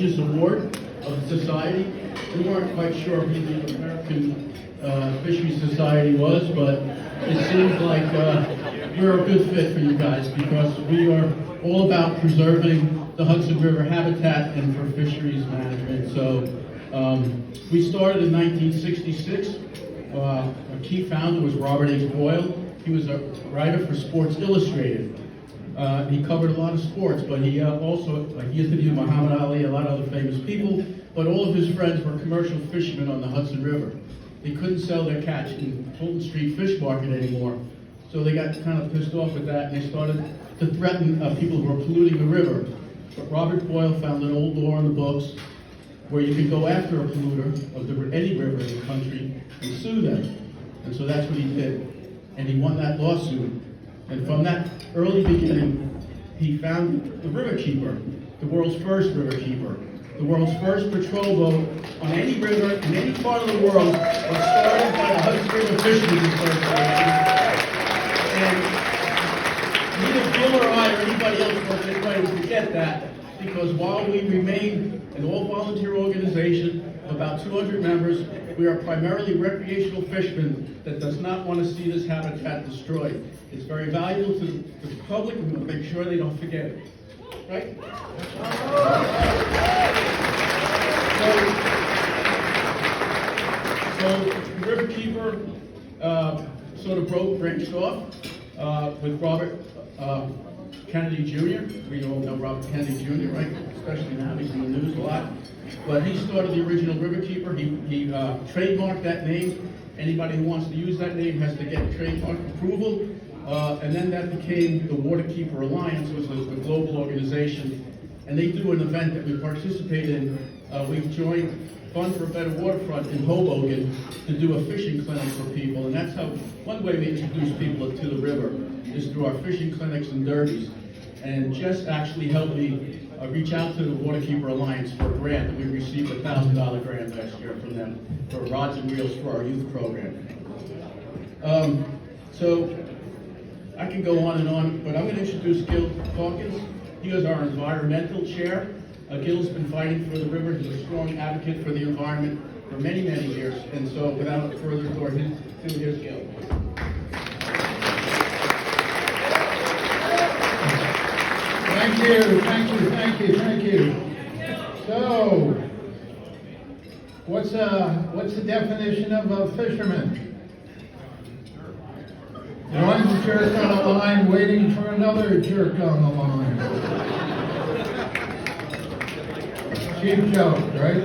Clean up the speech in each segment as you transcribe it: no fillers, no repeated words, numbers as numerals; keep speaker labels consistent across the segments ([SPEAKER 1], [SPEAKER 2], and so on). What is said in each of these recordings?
[SPEAKER 1] prestigious award of the society. We weren't quite sure who the American Fisheries Society was, but it seems like we're a good fit for you guys because we are all about preserving the Hudson River habitat and for fisheries management. So we started in 1966. Our key founder was Robert H. Boyle. He was a writer for Sports Illustrated. He covered a lot of sports, but he also, he interviewed Muhammad Ali, a lot of other famous people, but all of his friends were commercial fishermen on the Hudson River. They couldn't sell their catch in Fulton Street Fish Market anymore, so they got kind of pissed off with that, and they started to threaten people who were polluting the river. But Robert Boyle found an old law in the books where you could go after a polluter of any river in the country and sue them. And so that's what he did. And he won that lawsuit. And from that early beginning, he found the river keeper, the world's first river keeper. The world's first patrol boat on any river in any part of the world was started by the Hudson River Fisheries Association. And neither Bill or I or anybody else wants anybody to forget that, because while we remain an all-volunteer organization of about 200 members, we are primarily recreational fishermen that does not want to see this habitat destroyed. It's very valuable to the public, and we'll make sure they don't forget it. Right? So the Riverkeeper sort of branched off with Robert Kennedy Jr. We all know Robert Kennedy Jr., right? Especially now, he's in the news a lot. But he started the original Riverkeeper. He trademarked that name. Anybody who wants to use that name has to get trademark approval. And then that became the Waterkeeper Alliance, which was a global organization. And they do an event that we participate in. We've joined Fund for a Better Waterfront in Hoboken to do a fishing clinic for people. And that's how, one way we introduce people to the river is through our fishing clinics and derbies. And Jess actually helped me reach out to the Waterkeeper Alliance for a grant that we received, a $1,000 grant last year from them for rods and reels for our youth program. So I can go on and on, but I'm going to introduce Gil Hawkins. He is our environmental chair. Gil's been fighting for the river. He's a strong advocate for the environment for many, many years. And so without further ado, here's Gil.
[SPEAKER 2] Thank you. So, what's the definition of a fisherman? One jerk on a line waiting for another jerk on the line. Cheap joke, right?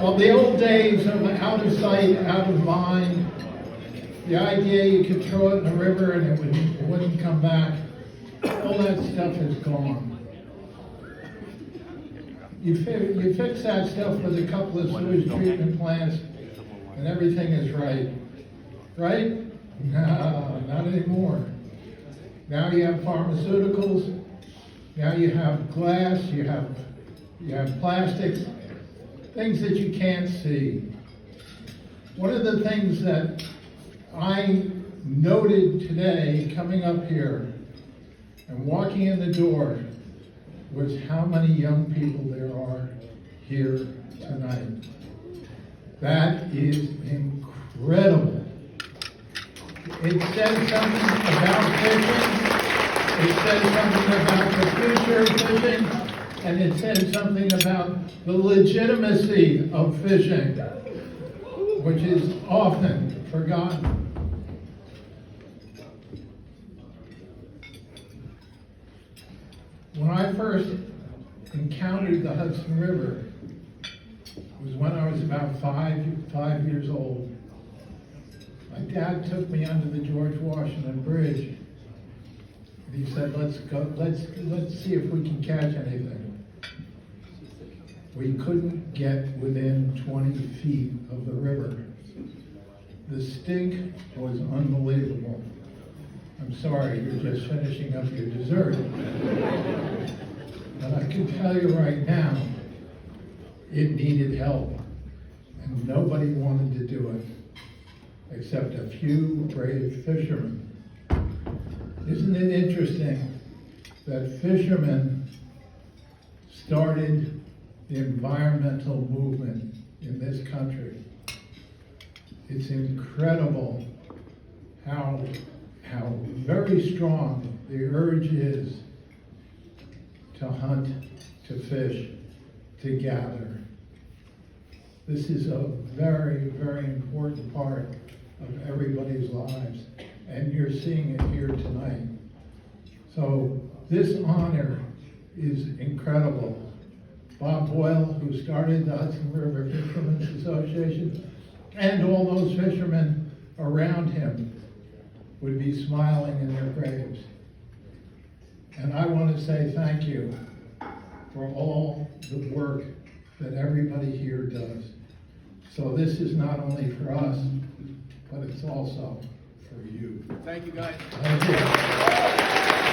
[SPEAKER 2] Well, the old days of out of sight, out of mind, the idea you could throw it in the river and it wouldn't come back, all that stuff is gone. You fix that stuff with a couple of sewage treatment plants and everything is right. Right? No, not anymore. Now you have pharmaceuticals, now you have glass, you have plastics, things that you can't see. One of the things that I noted today coming up here and walking in the door was how many young people there are here tonight. That is incredible. It says something about fishing, it says something about the future of fishing, and it says something about the legitimacy of fishing, which is often forgotten. When I first encountered the Hudson River, it was when I was about five years old. My dad took me under the George Washington Bridge, and he said, let's see if we can catch anything. We couldn't get within 20 feet of the river. The stink was unbelievable. I'm sorry, you're just finishing up your dessert. But I can tell you right now, it needed help. And nobody wanted to do it, except a few brave fishermen. Isn't it interesting that fishermen started the environmental movement in this country. It's incredible how very strong the urge is to hunt, to fish, to gather. This is a very, very important part of everybody's lives, and you're seeing it here tonight. So this honor is incredible. Bob Boyle, who started the Hudson River Fishermen's Association, and all those fishermen around him would be smiling in their graves. And I want to say thank you for all the work that everybody here does. So this is not only for us, but it's also for you.
[SPEAKER 1] Thank you, guys.
[SPEAKER 2] Thank you.